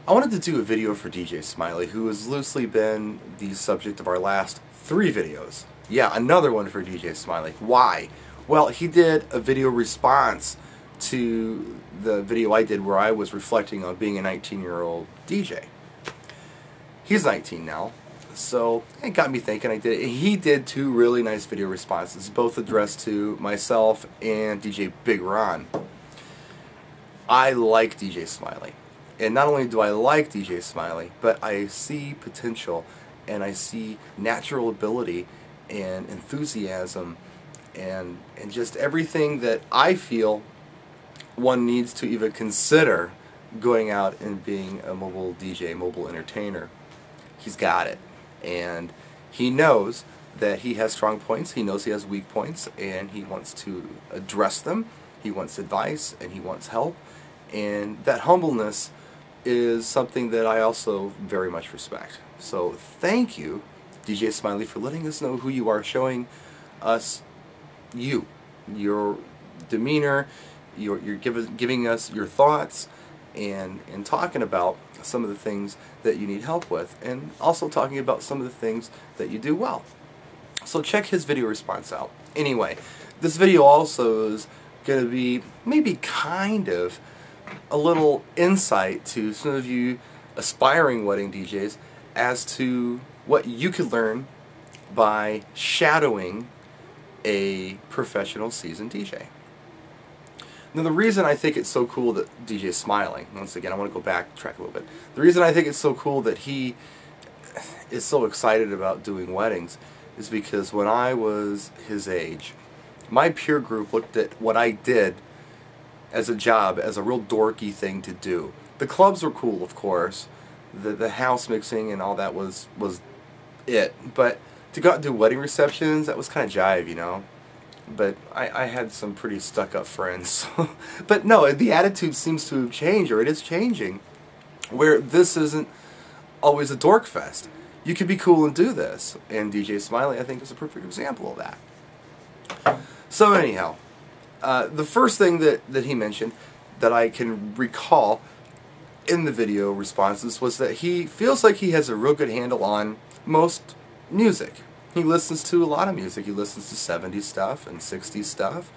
I wanted to do a video for DJ Smiley, who has loosely been the subject of our last 3 videos. Yeah, another one for DJ Smiley. Why? Well, he did a video response to the video I did where I was reflecting on being a 19-year-old DJ. He's 19 now, so it got me thinking. He did 2 really nice video responses, both addressed to myself and DJ Big Ron. I like DJ Smiley. And not only do I like DJ Smiley, but I see potential and I see natural ability and enthusiasm and just everything that I feel one needs to even consider going out and being a mobile DJ, mobile entertainer. He's got it. And he knows that he has strong points, he knows he has weak points, and he wants to address them. He wants advice and he wants help. And that humbleness is something that I also very much respect. So thank you, DJ Smiley, for letting us know who you are, showing us your demeanor, you're giving us your thoughts, and talking about some of the things that you need help with, and also talking about some of the things that you do well. So check his video response out. Anyway, this video also is going to be maybe kind of a little insight to some of you aspiring wedding DJs as to what you could learn by shadowing a professional seasoned DJ. Now, the reason I think it's so cool that DJ Smiley, once again I want to go backtrack a little bit, the reason I think it's so cool that he is so excited about doing weddings is because when I was his age, my peer group looked at what I did as a job, as a real dorky thing to do. The clubs were cool, of course. The house mixing and all that was it. But to go out and do wedding receptions, that was kind of jive, you know. But I had some pretty stuck-up friends. But no, the attitude seems to have changed, or it is changing, where this isn't always a dork fest. You could be cool and do this. And DJ Smiley, I think, is a perfect example of that. So anyhow, the first thing that he mentioned that I can recall in the video responses was that he feels like he has a real good handle on most music. He listens to a lot of music. He listens to 70s stuff and 60s stuff.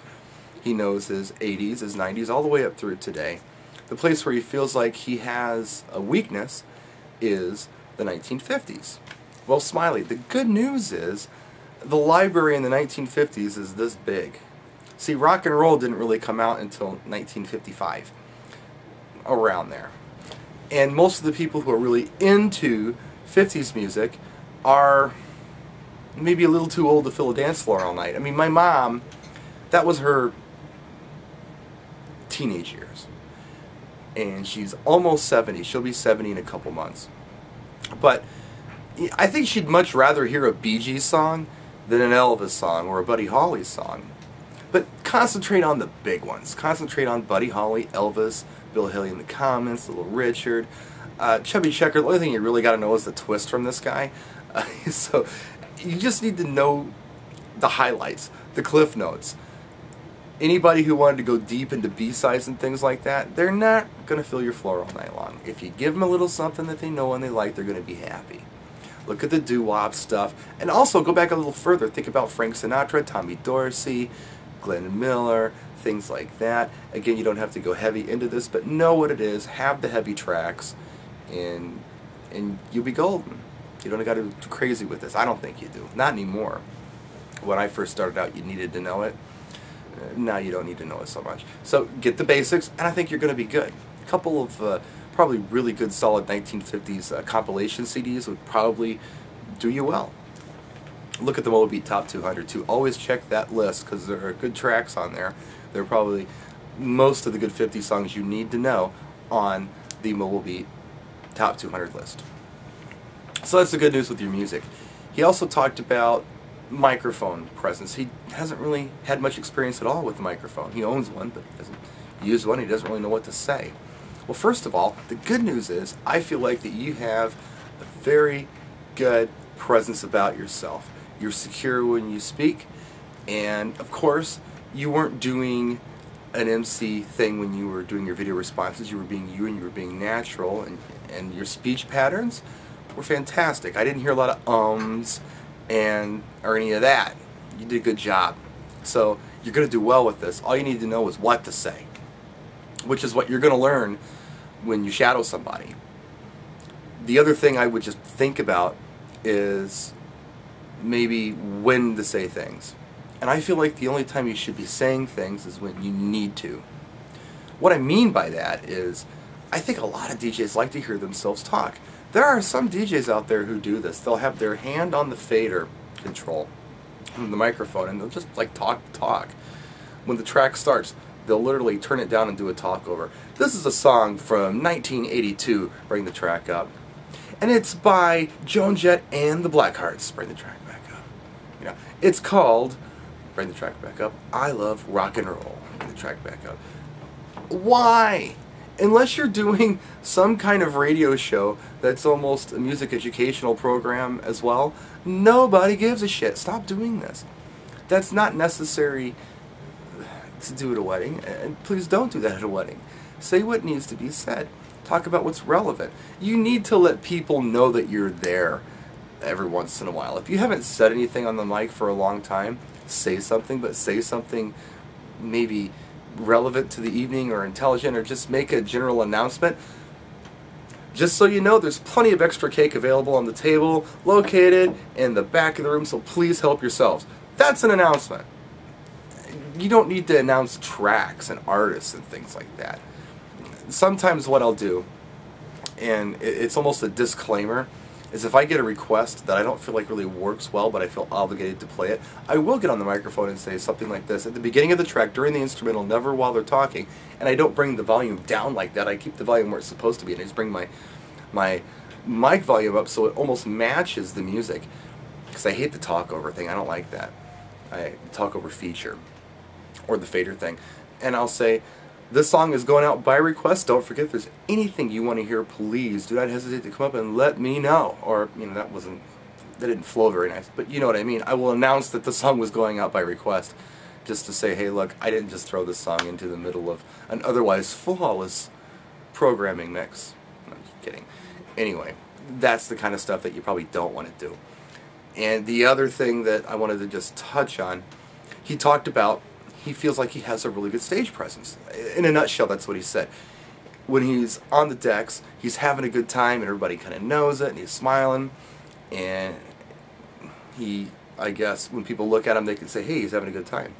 He knows his 80s, his 90s, all the way up through today. The place where he feels like he has a weakness is the 1950s. Well, Smiley, the good news is the library in the 1950s is this big. See, rock and roll didn't really come out until 1955, around there. And most of the people who are really into 50s music are maybe a little too old to fill a dance floor all night. I mean, my mom, that was her teenage years. And she's almost 70. She'll be 70 in a couple months. But I think she'd much rather hear a Bee Gees song than an Elvis song or a Buddy Holly song. But concentrate on the big ones. Concentrate on Buddy Holly, Elvis, Bill Haley and the Comets, Little Richard, Chubby Checker. The only thing you really got to know is the twist from this guy. So you just need to know the highlights, the cliff notes. Anybody who wanted to go deep into B-sides and things like that, they're not going to fill your floor all night long. If you give them a little something that they know and they like, they're going to be happy. Look at the doo-wop stuff. And also go back a little further. Think about Frank Sinatra, Tommy Dorsey, Glenn Miller, things like that. Again, you don't have to go heavy into this, but know what it is, have the heavy tracks, and you'll be golden. You don't got to do crazy with this. I don't think you do. Not anymore. When I first started out, you needed to know it. Now you don't need to know it so much. So get the basics, and I think you're going to be good. A couple of probably really good, solid 1950s compilation CDs would probably do you well. Look at the Mobile Beat Top 200 too. Always check that list because there are good tracks on there. There are probably most of the good 50 songs you need to know on the Mobile Beat Top 200 list. So that's the good news with your music. He also talked about microphone presence. He hasn't really had much experience at all with the microphone. He owns one, but he doesn't use one. He doesn't really know what to say. Well, first of all, the good news is I feel like that you have a very good presence about yourself. You're secure when you speak, and of course you weren't doing an MC thing when you were doing your video responses. You were being you and you were being natural, and your speech patterns were fantastic. I didn't hear a lot of ums and or any of that. You did a good job. So you're going to do well with this. All you need to know is what to say, which is what you're going to learn when you shadow somebody. The other thing I would just think about is maybe when to say things. And I feel like the only time you should be saying things is when you need to. What I mean by that is, I think a lot of DJs like to hear themselves talk. There are some DJs out there who do this. They'll have their hand on the fader control, on the microphone, and they'll just like talk. When the track starts, they'll literally turn it down and do a talk over. This is a song from 1982, bring the track up. And it's by Joan Jett and the Blackhearts, bring the track back up. You know, it's called, bring the track back up, I Love Rock and Roll, bring the track back up. Why? Unless you're doing some kind of radio show that's almost a music educational program as well, nobody gives a shit. Stop doing this. That's not necessary to do at a wedding, and please don't do that at a wedding. Say what needs to be said. Talk about what's relevant. You need to let people know that you're there every once in a while. If you haven't said anything on the mic for a long time, say something, but say something maybe relevant to the evening or intelligent, or just make a general announcement. Just so you know, there's plenty of extra cake available on the table located in the back of the room, so please help yourselves. That's an announcement. You don't need to announce tracks and artists and things like that. Sometimes what I'll do, and it's almost a disclaimer, is if I get a request that I don't feel like really works well, but I feel obligated to play it, I will get on the microphone and say something like this at the beginning of the track, during the instrumental, never while they're talking, and I don't bring the volume down like that. I keep the volume where it's supposed to be, and I just bring my mic volume up so it almost matches the music, because I hate the talk over thing. I don't like that. I talk over feature, or the fader thing, and I'll say, this song is going out by request. Don't forget, if there's anything you want to hear, please do not hesitate to come up and let me know. Or, you know, that didn't flow very nice, but you know what I mean. I will announce that the song was going out by request, just to say, hey, look, I didn't just throw this song into the middle of an otherwise flawless programming mix. I'm just kidding. Anyway, that's the kind of stuff that you probably don't want to do. And the other thing that I wanted to just touch on, he talked about, he feels like he has a really good stage presence. In a nutshell, that's what he said. When he's on the decks, he's having a good time, and everybody kind of knows it, and he's smiling, and he, I guess, when people look at him, they can say, hey, he's having a good time.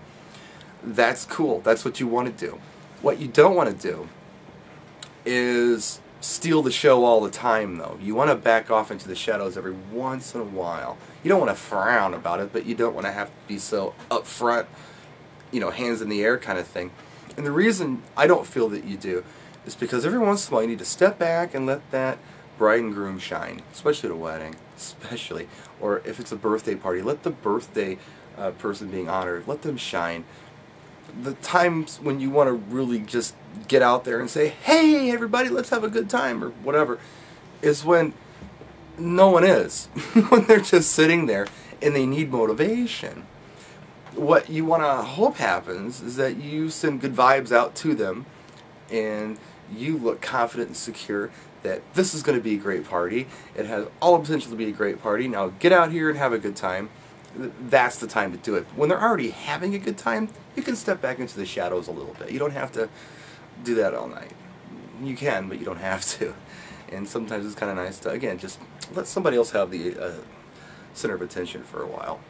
That's cool. That's what you want to do. What you don't want to do is steal the show all the time, though. You want to back off into the shadows every once in a while. You don't want to frown about it, but you don't want to have to be so upfront, you know, hands in the air kind of thing. And the reason I don't feel that you do is because every once in a while you need to step back and let that bride and groom shine, especially at a wedding, especially, or if it's a birthday party, let the birthday person being honored, let them shine. The times when you want to really just get out there and say, hey everybody, let's have a good time, or whatever, is when no one is. When they're just sitting there and they need motivation. What you want to hope happens is that you send good vibes out to them, and you look confident and secure that this is going to be a great party. It has all the potential to be a great party. Now get out here and have a good time. That's the time to do it. When they're already having a good time, you can step back into the shadows a little bit. You don't have to do that all night. You can, but you don't have to. And sometimes it's kind of nice to, again, just let somebody else have the center of attention for a while.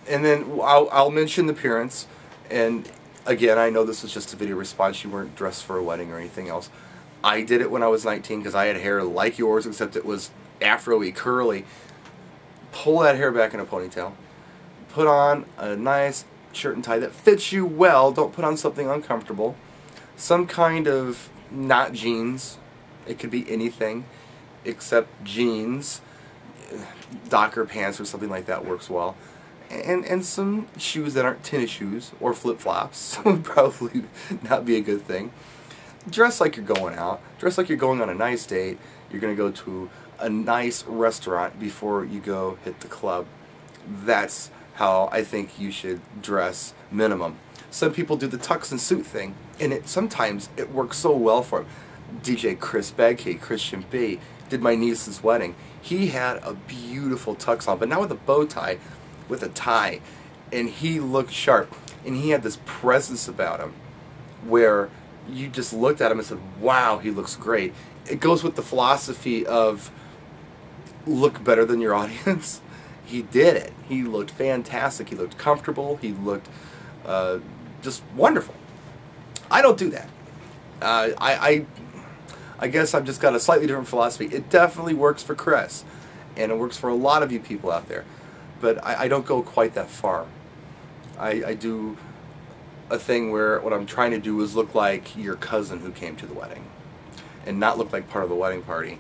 And then I'll mention the appearance, and again, I know this was just a video response, you weren't dressed for a wedding or anything else. I did it when I was 19 because I had hair like yours, except it was afro-y, curly. Pull that hair back in a ponytail. Put on a nice shirt and tie that fits you well. Don't put on something uncomfortable. Some kind of, not jeans, it could be anything except jeans. Docker pants or something like that works well. And some shoes that aren't tennis shoes or flip-flops would probably not be a good thing. Dress like you're going out. Dress like you're going on a nice date. You're going to go to a nice restaurant before you go hit the club. That's how I think you should dress minimum. Some people do the tux and suit thing, and sometimes it works so well for them. DJ Chris Bagkey, Christian B, did my niece's wedding. He had a beautiful tux on, but not with a bow tie, with a tie, and he looked sharp, and he had this presence about him where you just looked at him and said, wow, he looks great. It goes with the philosophy of look better than your audience. He did it. He looked fantastic. He looked comfortable. He looked just wonderful. I don't do that. I guess I've just got a slightly different philosophy. It definitely works for Chris, and it works for a lot of you people out there, but I don't go quite that far. I do a thing where what I'm trying to do is look like your cousin who came to the wedding, and not look like part of the wedding party.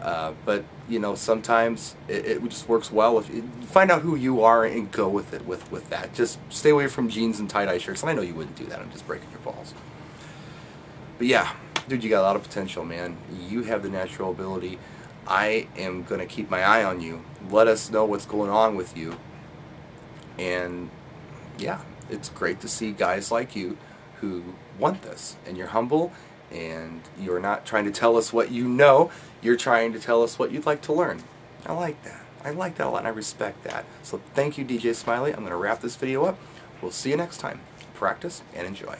But you know, sometimes it just works well if you find out who you are and go with it. With that, just stay away from jeans and tie-dye shirts. And I know you wouldn't do that. I'm just breaking your balls. But yeah, dude, you got a lot of potential, man. You have the natural ability. I am gonna keep my eye on you. Let us know what's going on with you. And yeah, it's great to see guys like you who want this, and you're humble, and you're not trying to tell us what you know, you're trying to tell us what you'd like to learn. I like that. I like that a lot, and I respect that. So thank you, DJ Smiley. I'm going to wrap this video up. We'll see you next time. Practice and enjoy.